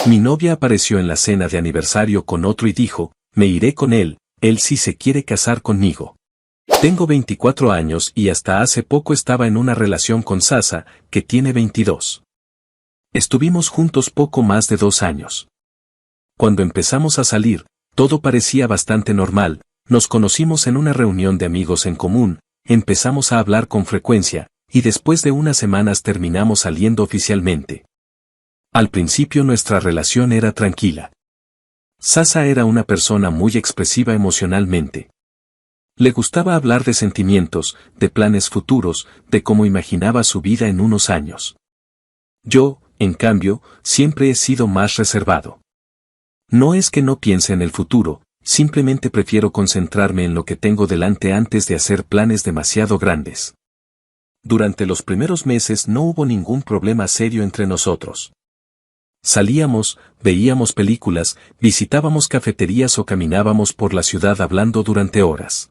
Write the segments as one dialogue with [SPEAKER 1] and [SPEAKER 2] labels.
[SPEAKER 1] Mi novia apareció en la cena de aniversario con otro y dijo, me iré con él sí se quiere casar conmigo. Tengo 24 años y hasta hace poco estaba en una relación con Sasa, que tiene 22. Estuvimos juntos poco más de 2 años. Cuando empezamos a salir, todo parecía bastante normal, nos conocimos en una reunión de amigos en común, empezamos a hablar con frecuencia, y después de unas semanas terminamos saliendo oficialmente. Al principio nuestra relación era tranquila. Sasa era una persona muy expresiva emocionalmente. Le gustaba hablar de sentimientos, de planes futuros, de cómo imaginaba su vida en unos años. Yo, en cambio, siempre he sido más reservado. No es que no piense en el futuro, simplemente prefiero concentrarme en lo que tengo delante antes de hacer planes demasiado grandes. Durante los primeros meses no hubo ningún problema serio entre nosotros. Salíamos, veíamos películas, visitábamos cafeterías o caminábamos por la ciudad hablando durante horas.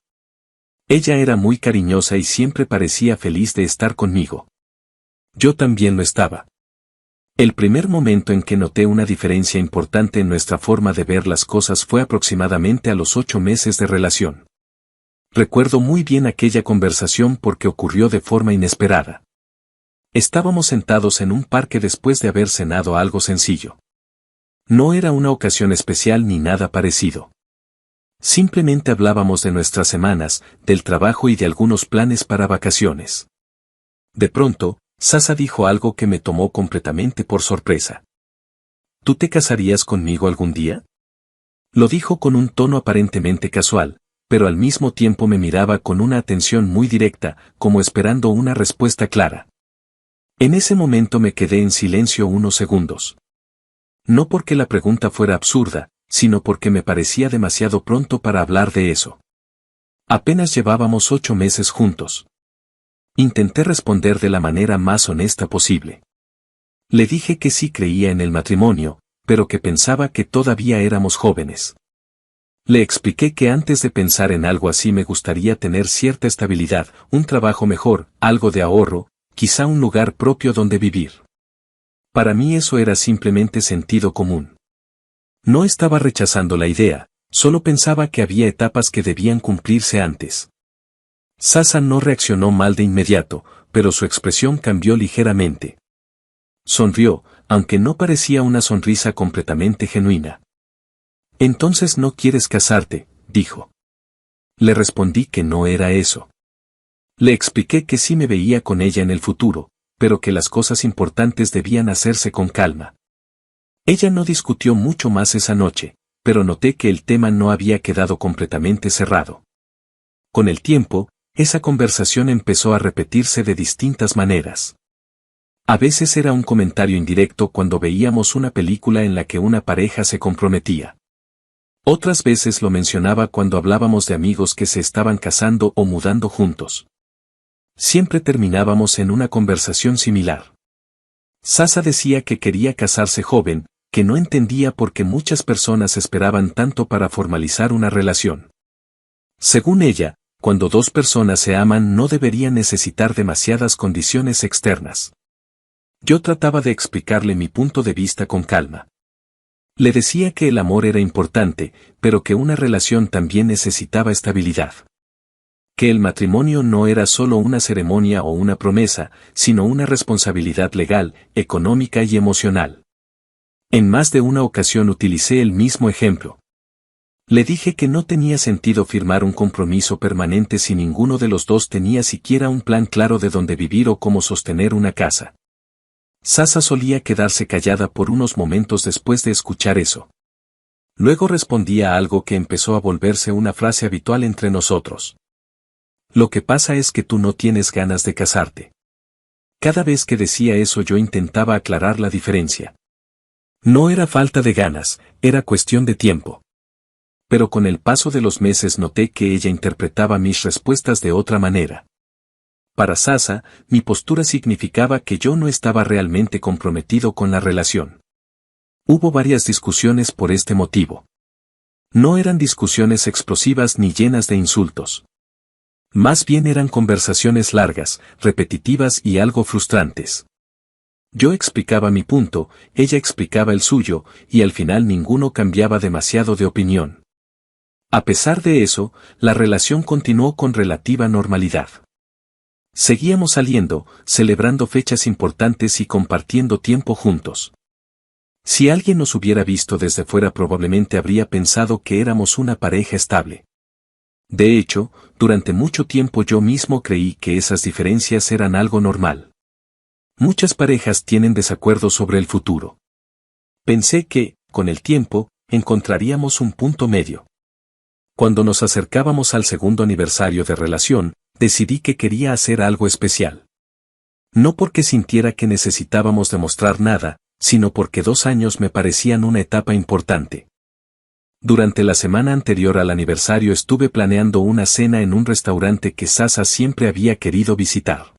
[SPEAKER 1] Ella era muy cariñosa y siempre parecía feliz de estar conmigo. Yo también lo estaba. El primer momento en que noté una diferencia importante en nuestra forma de ver las cosas fue aproximadamente a los 8 meses de relación. Recuerdo muy bien aquella conversación porque ocurrió de forma inesperada. Estábamos sentados en un parque después de haber cenado algo sencillo. No era una ocasión especial ni nada parecido. Simplemente hablábamos de nuestras semanas, del trabajo y de algunos planes para vacaciones. De pronto, Sasa dijo algo que me tomó completamente por sorpresa. ¿Tú te casarías conmigo algún día? Lo dijo con un tono aparentemente casual, pero al mismo tiempo me miraba con una atención muy directa, como esperando una respuesta clara. En ese momento me quedé en silencio unos segundos. No porque la pregunta fuera absurda, sino porque me parecía demasiado pronto para hablar de eso. Apenas llevábamos 8 meses juntos. Intenté responder de la manera más honesta posible. Le dije que sí creía en el matrimonio, pero que pensaba que todavía éramos jóvenes. Le expliqué que antes de pensar en algo así me gustaría tener cierta estabilidad, un trabajo mejor, algo de ahorro, quizá un lugar propio donde vivir. Para mí eso era simplemente sentido común. No estaba rechazando la idea, solo pensaba que había etapas que debían cumplirse antes. Sasa no reaccionó mal de inmediato, pero su expresión cambió ligeramente. Sonrió, aunque no parecía una sonrisa completamente genuina. «Entonces no quieres casarte», dijo. Le respondí que no era eso. Le expliqué que sí me veía con ella en el futuro, pero que las cosas importantes debían hacerse con calma. Ella no discutió mucho más esa noche, pero noté que el tema no había quedado completamente cerrado. Con el tiempo, esa conversación empezó a repetirse de distintas maneras. A veces era un comentario indirecto cuando veíamos una película en la que una pareja se comprometía. Otras veces lo mencionaba cuando hablábamos de amigos que se estaban casando o mudando juntos. Siempre terminábamos en una conversación similar. Sasa decía que quería casarse joven, que no entendía por qué muchas personas esperaban tanto para formalizar una relación. Según ella, cuando 2 personas se aman no deberían necesitar demasiadas condiciones externas. Yo trataba de explicarle mi punto de vista con calma. Le decía que el amor era importante, pero que una relación también necesitaba estabilidad. Que el matrimonio no era solo una ceremonia o una promesa, sino una responsabilidad legal, económica y emocional. En más de una ocasión utilicé el mismo ejemplo. Le dije que no tenía sentido firmar un compromiso permanente si ninguno de los dos tenía siquiera un plan claro de dónde vivir o cómo sostener una casa. Sasa solía quedarse callada por unos momentos después de escuchar eso. Luego respondía algo que empezó a volverse una frase habitual entre nosotros. Lo que pasa es que tú no tienes ganas de casarte. Cada vez que decía eso yo intentaba aclarar la diferencia. No era falta de ganas, era cuestión de tiempo. Pero con el paso de los meses noté que ella interpretaba mis respuestas de otra manera. Para Sasa, mi postura significaba que yo no estaba realmente comprometido con la relación. Hubo varias discusiones por este motivo. No eran discusiones explosivas ni llenas de insultos. Más bien eran conversaciones largas, repetitivas y algo frustrantes. Yo explicaba mi punto, ella explicaba el suyo, y al final ninguno cambiaba demasiado de opinión. A pesar de eso, la relación continuó con relativa normalidad. Seguíamos saliendo, celebrando fechas importantes y compartiendo tiempo juntos. Si alguien nos hubiera visto desde fuera probablemente habría pensado que éramos una pareja estable. De hecho, durante mucho tiempo yo mismo creí que esas diferencias eran algo normal. Muchas parejas tienen desacuerdos sobre el futuro. Pensé que, con el tiempo, encontraríamos un punto medio. Cuando nos acercábamos al segundo aniversario de relación, decidí que quería hacer algo especial. No porque sintiera que necesitábamos demostrar nada, sino porque 2 años me parecían una etapa importante. Durante la semana anterior al aniversario estuve planeando una cena en un restaurante que Sasa siempre había querido visitar.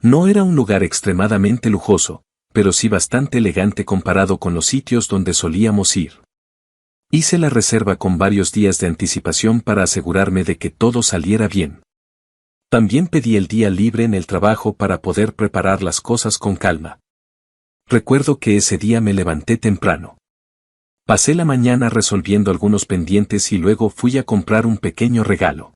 [SPEAKER 1] No era un lugar extremadamente lujoso, pero sí bastante elegante comparado con los sitios donde solíamos ir. Hice la reserva con varios días de anticipación para asegurarme de que todo saliera bien. También pedí el día libre en el trabajo para poder preparar las cosas con calma. Recuerdo que ese día me levanté temprano. Pasé la mañana resolviendo algunos pendientes y luego fui a comprar un pequeño regalo.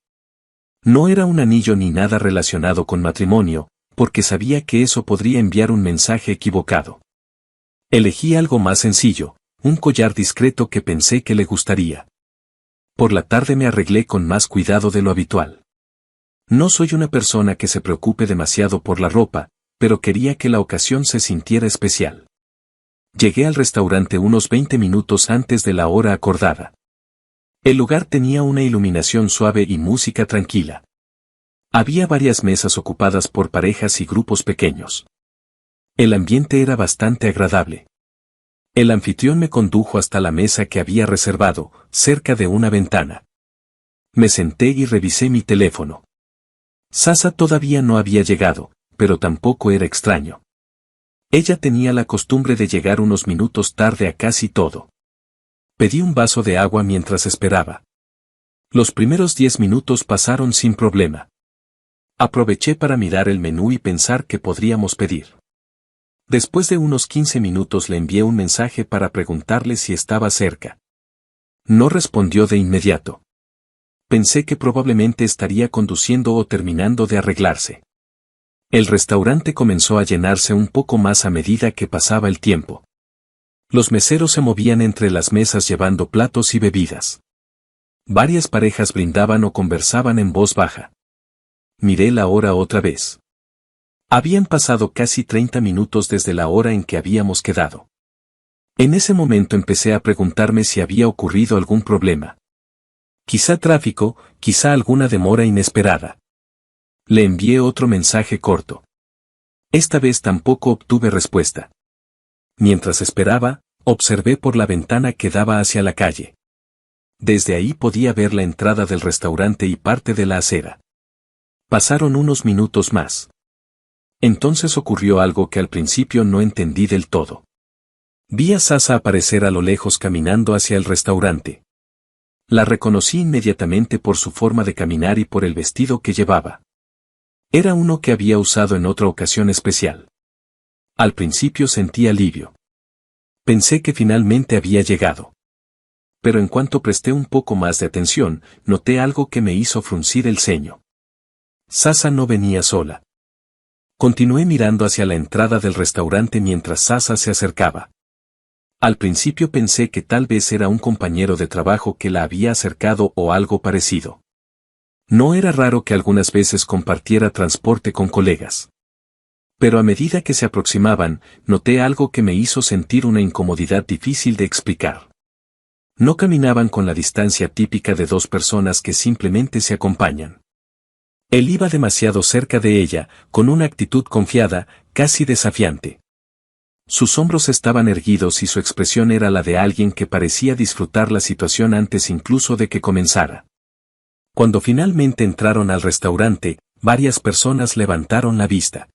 [SPEAKER 1] No era un anillo ni nada relacionado con matrimonio, porque sabía que eso podría enviar un mensaje equivocado. Elegí algo más sencillo, un collar discreto que pensé que le gustaría. Por la tarde me arreglé con más cuidado de lo habitual. No soy una persona que se preocupe demasiado por la ropa, pero quería que la ocasión se sintiera especial. Llegué al restaurante unos 20 minutos antes de la hora acordada. El lugar tenía una iluminación suave y música tranquila. Había varias mesas ocupadas por parejas y grupos pequeños. El ambiente era bastante agradable. El anfitrión me condujo hasta la mesa que había reservado, cerca de una ventana. Me senté y revisé mi teléfono. Sasa todavía no había llegado, pero tampoco era extraño. Ella tenía la costumbre de llegar unos minutos tarde a casi todo. Pedí un vaso de agua mientras esperaba. Los primeros 10 minutos pasaron sin problema. Aproveché para mirar el menú y pensar qué podríamos pedir. Después de unos 15 minutos le envié un mensaje para preguntarle si estaba cerca. No respondió de inmediato. Pensé que probablemente estaría conduciendo o terminando de arreglarse. El restaurante comenzó a llenarse un poco más a medida que pasaba el tiempo. Los meseros se movían entre las mesas llevando platos y bebidas. Varias parejas brindaban o conversaban en voz baja. Miré la hora otra vez. Habían pasado casi 30 minutos desde la hora en que habíamos quedado. En ese momento empecé a preguntarme si había ocurrido algún problema. Quizá tráfico, quizá alguna demora inesperada. Le envié otro mensaje corto. Esta vez tampoco obtuve respuesta. Mientras esperaba, observé por la ventana que daba hacia la calle. Desde ahí podía ver la entrada del restaurante y parte de la acera. Pasaron unos minutos más. Entonces ocurrió algo que al principio no entendí del todo. Vi a Sasa aparecer a lo lejos caminando hacia el restaurante. La reconocí inmediatamente por su forma de caminar y por el vestido que llevaba. Era uno que había usado en otra ocasión especial. Al principio sentí alivio. Pensé que finalmente había llegado. Pero en cuanto presté un poco más de atención, noté algo que me hizo fruncir el ceño. Sasa no venía sola. Continué mirando hacia la entrada del restaurante mientras Sasa se acercaba. Al principio pensé que tal vez era un compañero de trabajo que la había acercado o algo parecido. No era raro que algunas veces compartiera transporte con colegas. Pero a medida que se aproximaban, noté algo que me hizo sentir una incomodidad difícil de explicar. No caminaban con la distancia típica de 2 personas que simplemente se acompañan. Él iba demasiado cerca de ella, con una actitud confiada, casi desafiante. Sus hombros estaban erguidos y su expresión era la de alguien que parecía disfrutar la situación antes incluso de que comenzara. Cuando finalmente entraron al restaurante, varias personas levantaron la vista.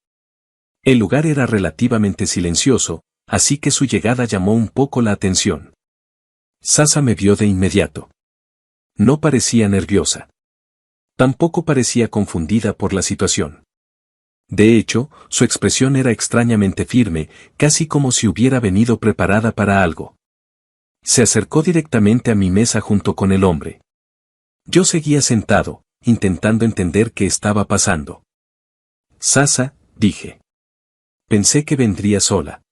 [SPEAKER 1] El lugar era relativamente silencioso, así que su llegada llamó un poco la atención. Sasa me vio de inmediato. No parecía nerviosa. Tampoco parecía confundida por la situación. De hecho, su expresión era extrañamente firme, casi como si hubiera venido preparada para algo. Se acercó directamente a mi mesa junto con el hombre. Yo seguía sentado, intentando entender qué estaba pasando. Sasa, dije. Pensé que vendría sola.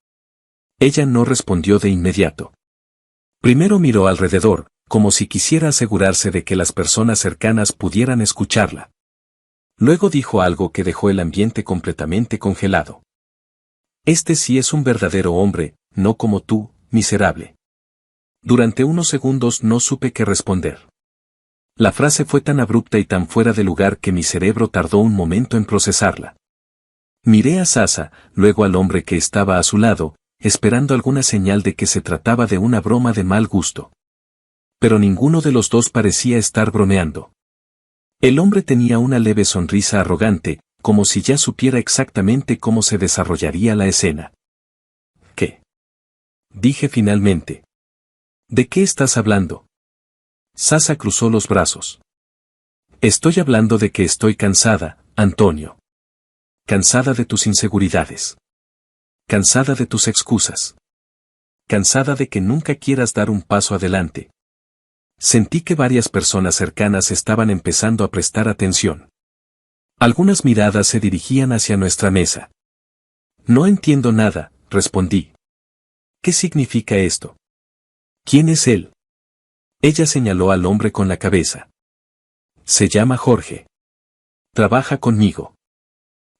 [SPEAKER 1] Ella no respondió de inmediato. Primero miró alrededor, como si quisiera asegurarse de que las personas cercanas pudieran escucharla. Luego dijo algo que dejó el ambiente completamente congelado. Este sí es un verdadero hombre, no como tú, miserable. Durante unos segundos no supe qué responder. La frase fue tan abrupta y tan fuera de lugar que mi cerebro tardó un momento en procesarla. Miré a Sasa, luego al hombre que estaba a su lado, esperando alguna señal de que se trataba de una broma de mal gusto. Pero ninguno de los dos parecía estar bromeando. El hombre tenía una leve sonrisa arrogante, como si ya supiera exactamente cómo se desarrollaría la escena. ¿Qué? Dije finalmente. ¿De qué estás hablando? Sasa cruzó los brazos. Estoy hablando de que estoy cansada, Antonio. Cansada de tus inseguridades. Cansada de tus excusas. Cansada de que nunca quieras dar un paso adelante. Sentí que varias personas cercanas estaban empezando a prestar atención. Algunas miradas se dirigían hacia nuestra mesa. No entiendo nada, respondí. ¿Qué significa esto? ¿Quién es él? Ella señaló al hombre con la cabeza. Se llama Jorge. Trabaja conmigo.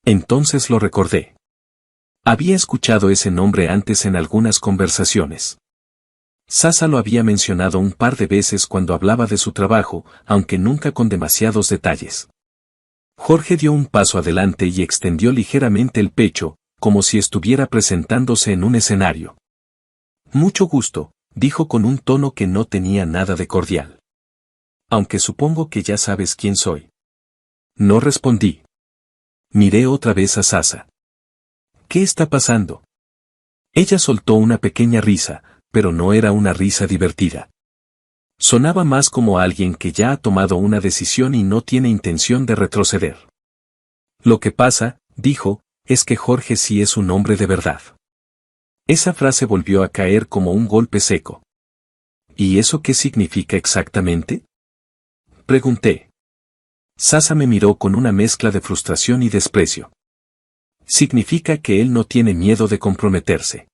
[SPEAKER 1] Entonces lo recordé. Había escuchado ese nombre antes en algunas conversaciones. Sasa lo había mencionado un par de veces cuando hablaba de su trabajo, aunque nunca con demasiados detalles. Jorge dio un paso adelante y extendió ligeramente el pecho, como si estuviera presentándose en un escenario. Mucho gusto, dijo con un tono que no tenía nada de cordial. Aunque supongo que ya sabes quién soy. No respondí. Miré otra vez a Sasa. ¿Qué está pasando? Ella soltó una pequeña risa, pero no era una risa divertida. Sonaba más como alguien que ya ha tomado una decisión y no tiene intención de retroceder. Lo que pasa, dijo, es que Jorge sí es un hombre de verdad. Esa frase volvió a caer como un golpe seco. ¿Y eso qué significa exactamente? Pregunté. Sasa me miró con una mezcla de frustración y desprecio. Significa que él no tiene miedo de comprometerse.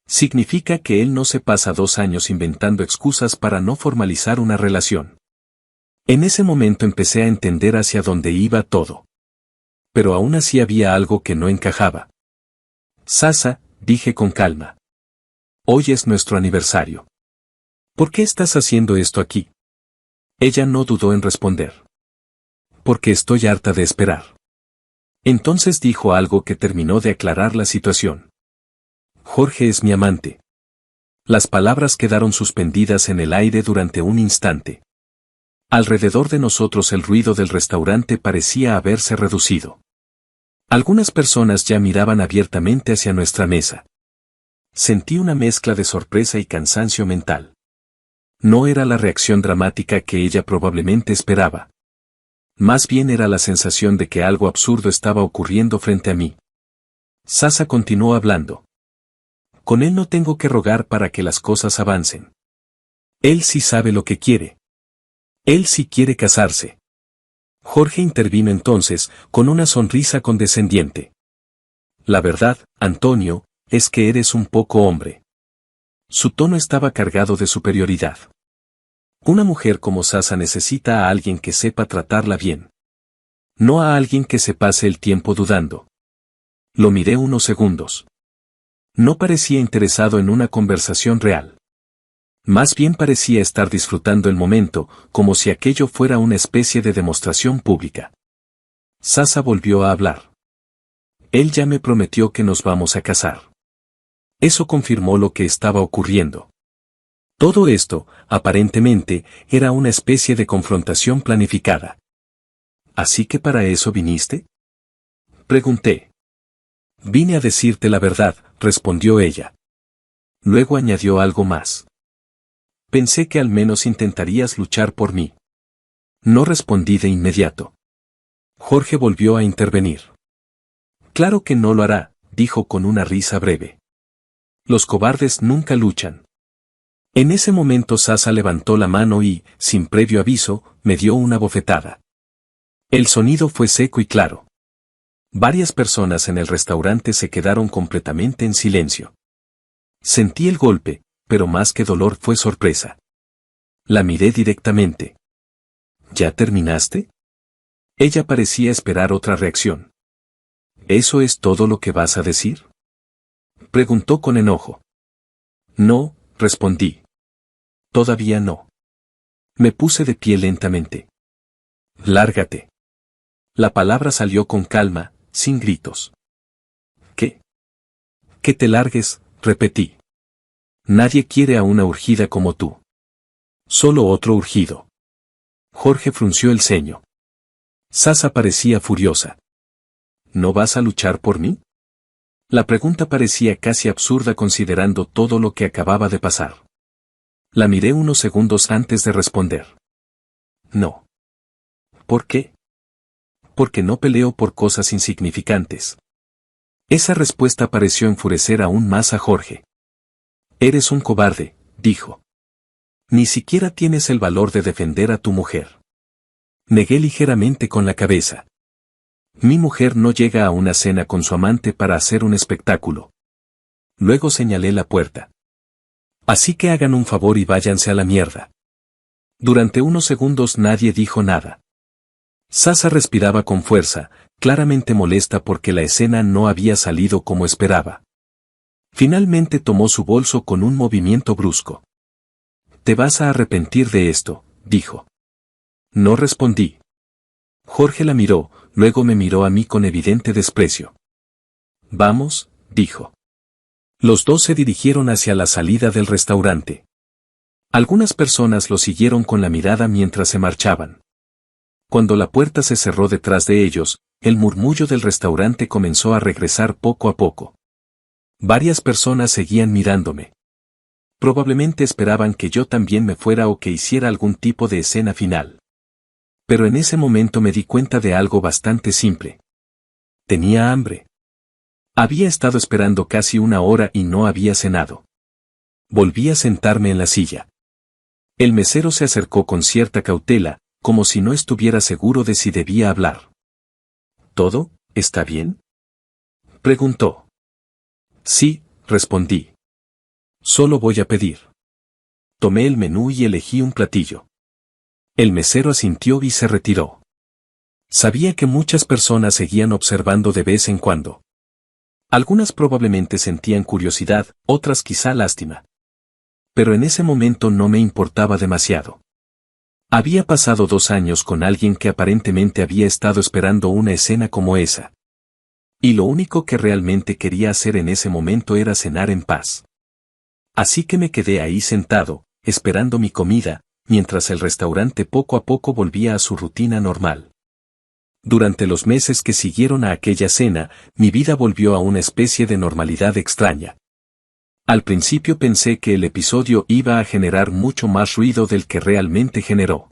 [SPEAKER 1] Significa que él no se pasa 2 años inventando excusas para no formalizar una relación. En ese momento empecé a entender hacia dónde iba todo. Pero aún así había algo que no encajaba. Sasa, dije con calma. Hoy es nuestro aniversario. ¿Por qué estás haciendo esto aquí? Ella no dudó en responder. Porque estoy harta de esperar. Entonces dijo algo que terminó de aclarar la situación. Jorge es mi amante. Las palabras quedaron suspendidas en el aire durante un instante. Alrededor de nosotros el ruido del restaurante parecía haberse reducido. Algunas personas ya miraban abiertamente hacia nuestra mesa. Sentí una mezcla de sorpresa y cansancio mental. No era la reacción dramática que ella probablemente esperaba. Más bien era la sensación de que algo absurdo estaba ocurriendo frente a mí. Sasa continuó hablando. Con él no tengo que rogar para que las cosas avancen. Él sí sabe lo que quiere. Él sí quiere casarse. Jorge intervino entonces, con una sonrisa condescendiente. La verdad, Antonio, es que eres un poco hombre. Su tono estaba cargado de superioridad. Una mujer como Sasa necesita a alguien que sepa tratarla bien. No a alguien que se pase el tiempo dudando. Lo miré unos segundos. No parecía interesado en una conversación real. Más bien parecía estar disfrutando el momento, como si aquello fuera una especie de demostración pública. Sasa volvió a hablar. Él ya me prometió que nos vamos a casar. Eso confirmó lo que estaba ocurriendo. Todo esto, aparentemente, era una especie de confrontación planificada. ¿Así que para eso viniste? Pregunté. Vine a decirte la verdad, respondió ella. Luego añadió algo más. Pensé que al menos intentarías luchar por mí. No respondí de inmediato. Jorge volvió a intervenir. Claro que no lo hará, dijo con una risa breve. Los cobardes nunca luchan. En ese momento Sasa levantó la mano y, sin previo aviso, me dio una bofetada. El sonido fue seco y claro. Varias personas en el restaurante se quedaron completamente en silencio. Sentí el golpe, pero más que dolor fue sorpresa. La miré directamente. ¿Ya terminaste? Ella parecía esperar otra reacción. ¿Eso es todo lo que vas a decir?, preguntó con enojo. No, respondí. Todavía no. Me puse de pie lentamente. Lárgate. La palabra salió con calma, sin gritos. ¿Qué? Que te largues, repetí. Nadie quiere a una urgida como tú. Solo otro urgido. Jorge frunció el ceño. Sasa parecía furiosa. ¿No vas a luchar por mí? La pregunta parecía casi absurda considerando todo lo que acababa de pasar. La miré unos segundos antes de responder. No. ¿Por qué? Porque no peleo por cosas insignificantes. Esa respuesta pareció enfurecer aún más a Jorge. Eres un cobarde, dijo. Ni siquiera tienes el valor de defender a tu mujer. Negué ligeramente con la cabeza. Mi mujer no llega a una cena con su amante para hacer un espectáculo. Luego señalé la puerta. Así que hagan un favor y váyanse a la mierda. Durante unos segundos nadie dijo nada. Sasa respiraba con fuerza, claramente molesta porque la escena no había salido como esperaba. Finalmente tomó su bolso con un movimiento brusco. Te vas a arrepentir de esto, dijo. No respondí. Jorge la miró, luego me miró a mí con evidente desprecio. Vamos, dijo. Los dos se dirigieron hacia la salida del restaurante. Algunas personas lo siguieron con la mirada mientras se marchaban. Cuando la puerta se cerró detrás de ellos, el murmullo del restaurante comenzó a regresar poco a poco. Varias personas seguían mirándome. Probablemente esperaban que yo también me fuera o que hiciera algún tipo de escena final. Pero en ese momento me di cuenta de algo bastante simple. Tenía hambre. Había estado esperando casi una hora y no había cenado. Volví a sentarme en la silla. El mesero se acercó con cierta cautela, como si no estuviera seguro de si debía hablar. ¿Todo está bien?, preguntó. Sí, respondí. Solo voy a pedir. Tomé el menú y elegí un platillo. El mesero asintió y se retiró. Sabía que muchas personas seguían observando de vez en cuando. Algunas probablemente sentían curiosidad, otras quizá lástima. Pero en ese momento no me importaba demasiado. Había pasado 2 años con alguien que aparentemente había estado esperando una escena como esa. Y lo único que realmente quería hacer en ese momento era cenar en paz. Así que me quedé ahí sentado, esperando mi comida, mientras el restaurante poco a poco volvía a su rutina normal. Durante los meses que siguieron a aquella cena, mi vida volvió a una especie de normalidad extraña. Al principio pensé que el episodio iba a generar mucho más ruido del que realmente generó.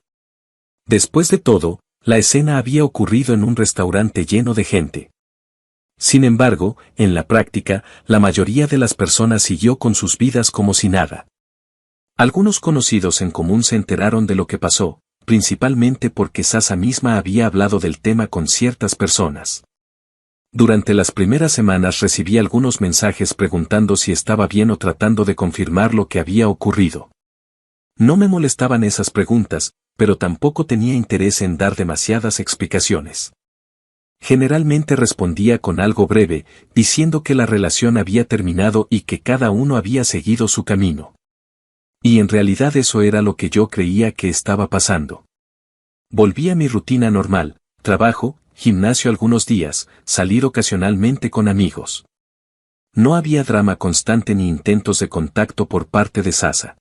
[SPEAKER 1] Después de todo, la escena había ocurrido en un restaurante lleno de gente. Sin embargo, en la práctica, la mayoría de las personas siguió con sus vidas como si nada. Algunos conocidos en común se enteraron de lo que pasó, principalmente porque Sasa misma había hablado del tema con ciertas personas. Durante las primeras semanas recibí algunos mensajes preguntando si estaba bien o tratando de confirmar lo que había ocurrido. No me molestaban esas preguntas, pero tampoco tenía interés en dar demasiadas explicaciones. Generalmente respondía con algo breve, diciendo que la relación había terminado y que cada uno había seguido su camino. Y en realidad eso era lo que yo creía que estaba pasando. Volví a mi rutina normal, trabajo, gimnasio algunos días, salir ocasionalmente con amigos. No había drama constante ni intentos de contacto por parte de Sasa.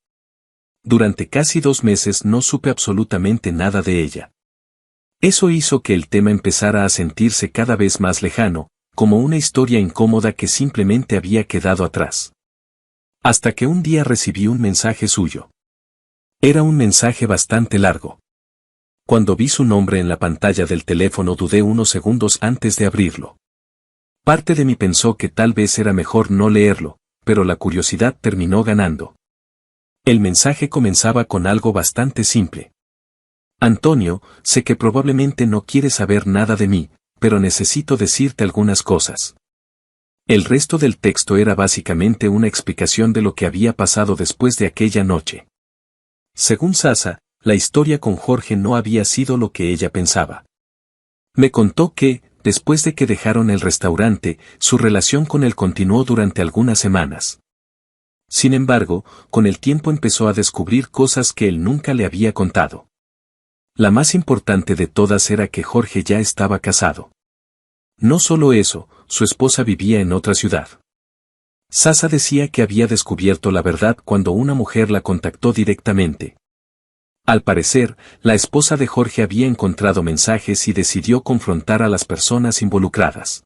[SPEAKER 1] Durante casi 2 meses no supe absolutamente nada de ella. Eso hizo que el tema empezara a sentirse cada vez más lejano, como una historia incómoda que simplemente había quedado atrás. Hasta que un día recibí un mensaje suyo. Era un mensaje bastante largo. Cuando vi su nombre en la pantalla del teléfono dudé unos segundos antes de abrirlo. Parte de mí pensó que tal vez era mejor no leerlo, pero la curiosidad terminó ganando. El mensaje comenzaba con algo bastante simple. Antonio, sé que probablemente no quieres saber nada de mí, pero necesito decirte algunas cosas. El resto del texto era básicamente una explicación de lo que había pasado después de aquella noche. Según Sasa, la historia con Jorge no había sido lo que ella pensaba. Me contó que, después de que dejaron el restaurante, su relación con él continuó durante algunas semanas. Sin embargo, con el tiempo empezó a descubrir cosas que él nunca le había contado. La más importante de todas era que Jorge ya estaba casado. No solo eso, su esposa vivía en otra ciudad. Sasa decía que había descubierto la verdad cuando una mujer la contactó directamente. Al parecer, la esposa de Jorge había encontrado mensajes y decidió confrontar a las personas involucradas.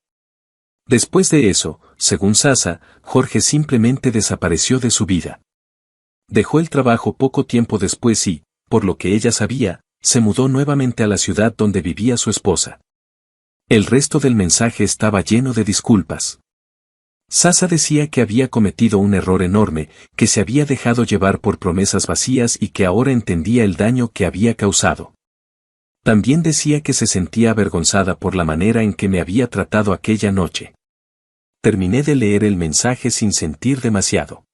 [SPEAKER 1] Después de eso, según Sasa, Jorge simplemente desapareció de su vida. Dejó el trabajo poco tiempo después y, por lo que ella sabía, se mudó nuevamente a la ciudad donde vivía su esposa. El resto del mensaje estaba lleno de disculpas. Sasa decía que había cometido un error enorme, que se había dejado llevar por promesas vacías y que ahora entendía el daño que había causado. También decía que se sentía avergonzada por la manera en que me había tratado aquella noche. Terminé de leer el mensaje sin sentir demasiado.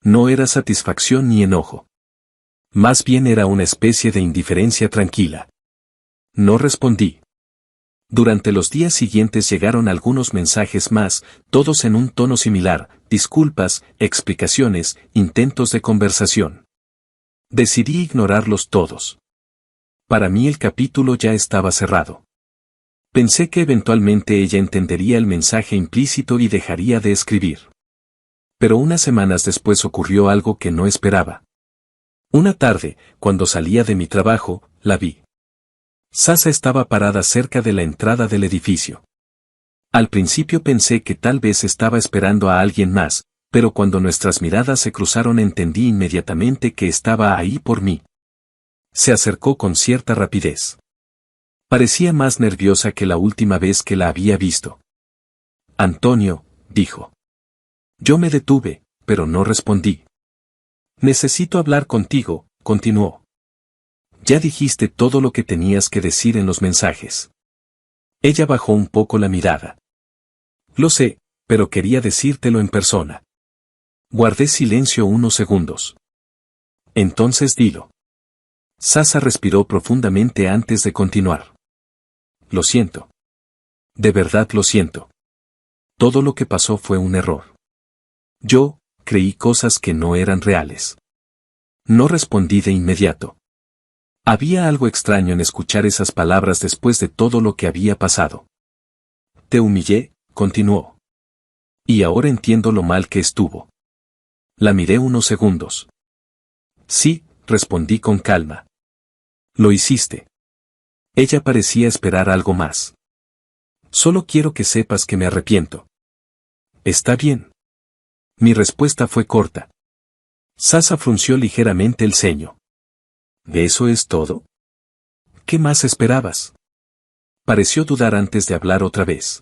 [SPEAKER 1] No era satisfacción ni enojo. Más bien era una especie de indiferencia tranquila. No respondí. Durante los días siguientes llegaron algunos mensajes más, todos en un tono similar, disculpas, explicaciones, intentos de conversación. Decidí ignorarlos todos. Para mí el capítulo ya estaba cerrado. Pensé que eventualmente ella entendería el mensaje implícito y dejaría de escribir. Pero unas semanas después ocurrió algo que no esperaba. Una tarde, cuando salía de mi trabajo, la vi. Sasa estaba parada cerca de la entrada del edificio. Al principio pensé que tal vez estaba esperando a alguien más, pero cuando nuestras miradas se cruzaron entendí inmediatamente que estaba ahí por mí. Se acercó con cierta rapidez. Parecía más nerviosa que la última vez que la había visto. Antonio, dijo. Yo me detuve, pero no respondí. Necesito hablar contigo, continuó. Ya dijiste todo lo que tenías que decir en los mensajes. Ella bajó un poco la mirada. Lo sé, pero quería decírtelo en persona. Guardé silencio unos segundos. Entonces dilo. Sasa respiró profundamente antes de continuar. Lo siento. De verdad lo siento. Todo lo que pasó fue un error. Yo, creí cosas que no eran reales. No respondí de inmediato. Había algo extraño en escuchar esas palabras después de todo lo que había pasado. Te humillé, continuó. Y ahora entiendo lo mal que estuvo. La miré unos segundos. Sí, respondí con calma. Lo hiciste. Ella parecía esperar algo más. Solo quiero que sepas que me arrepiento. Está bien. Mi respuesta fue corta. Sasa frunció ligeramente el ceño. ¿Eso es todo? ¿Qué más esperabas? Pareció dudar antes de hablar otra vez.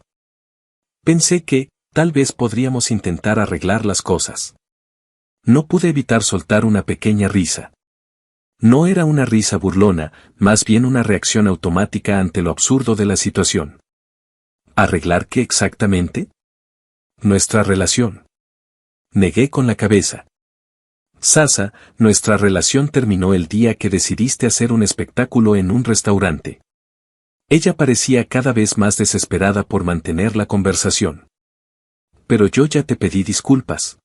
[SPEAKER 1] Pensé que, tal vez podríamos intentar arreglar las cosas. No pude evitar soltar una pequeña risa. No era una risa burlona, más bien una reacción automática ante lo absurdo de la situación. ¿Arreglar qué exactamente? Nuestra relación. Negué con la cabeza. Sasa, nuestra relación terminó el día que decidiste hacer un espectáculo en un restaurante. Ella parecía cada vez más desesperada por mantener la conversación. Pero yo ya te pedí disculpas.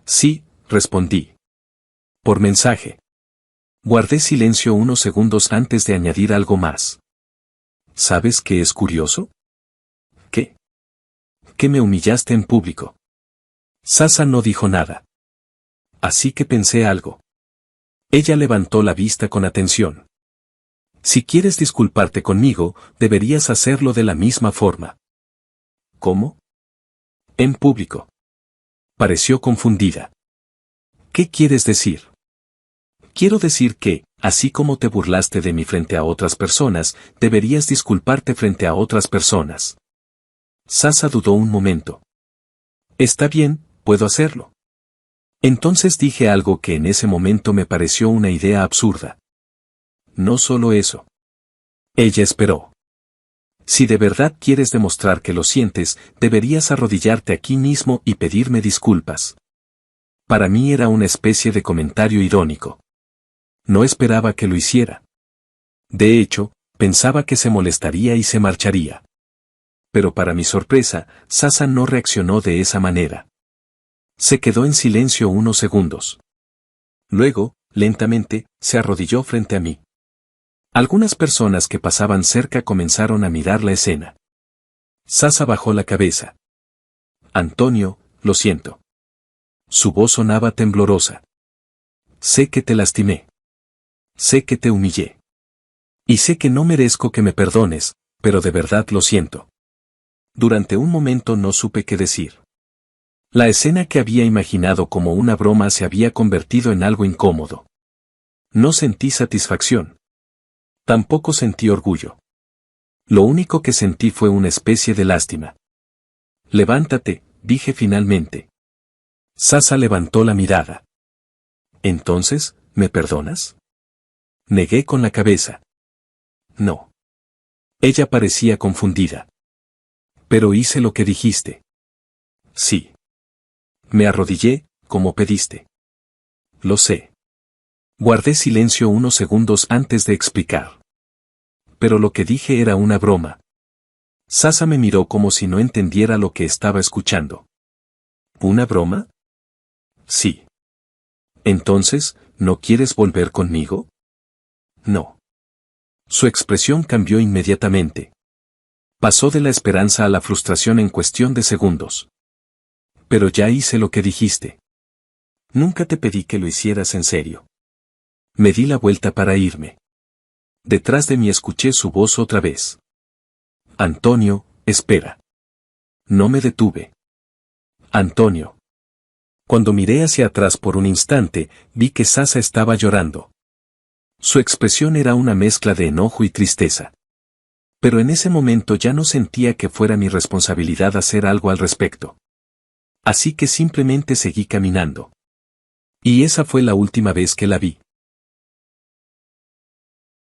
[SPEAKER 1] Sí, respondí. Por mensaje. Guardé silencio unos segundos antes de añadir algo más. ¿Sabes qué es curioso? ¿Qué? Que me humillaste en público. Sasa no dijo nada. Así que pensé algo. Ella levantó la vista con atención. Si quieres disculparte conmigo, deberías hacerlo de la misma forma. ¿Cómo? En público. Pareció confundida. ¿Qué quieres decir? Quiero decir que, así como te burlaste de mí frente a otras personas, deberías disculparte frente a otras personas. Sasa dudó un momento. Está bien, puedo hacerlo. Entonces dije algo que en ese momento me pareció una idea absurda. No solo eso. Ella esperó. Si de verdad quieres demostrar que lo sientes, deberías arrodillarte aquí mismo y pedirme disculpas. Para mí era una especie de comentario irónico. No esperaba que lo hiciera. De hecho, pensaba que se molestaría y se marcharía. Pero para mi sorpresa, Sasa no reaccionó de esa manera. Se quedó en silencio unos segundos. Luego, lentamente, se arrodilló frente a mí. Algunas personas que pasaban cerca comenzaron a mirar la escena. Sasa bajó la cabeza. Antonio, lo siento. Su voz sonaba temblorosa. Sé que te lastimé. Sé que te humillé. Y sé que no merezco que me perdones, pero de verdad lo siento. Durante un momento no supe qué decir. La escena que había imaginado como una broma se había convertido en algo incómodo. No sentí satisfacción. Tampoco sentí orgullo. Lo único que sentí fue una especie de lástima. Levántate, dije finalmente. Sasa levantó la mirada. Entonces, ¿me perdonas? Negué con la cabeza. No. Ella parecía confundida. Pero hice lo que dijiste. Sí. Me arrodillé, como pediste. Lo sé. Guardé silencio unos segundos antes de explicar. Pero lo que dije era una broma. Sasa me miró como si no entendiera lo que estaba escuchando. ¿Una broma? Sí. Entonces, ¿no quieres volver conmigo? No. Su expresión cambió inmediatamente. Pasó de la esperanza a la frustración en cuestión de segundos. Pero ya hice lo que dijiste. Nunca te pedí que lo hicieras en serio. Me di la vuelta para irme. Detrás de mí escuché su voz otra vez. Antonio, espera. No me detuve. Antonio. Cuando miré hacia atrás por un instante, vi que Sasa estaba llorando. Su expresión era una mezcla de enojo y tristeza. Pero en ese momento ya no sentía que fuera mi responsabilidad hacer algo al respecto. Así que simplemente seguí caminando. Y esa fue la última vez que la vi.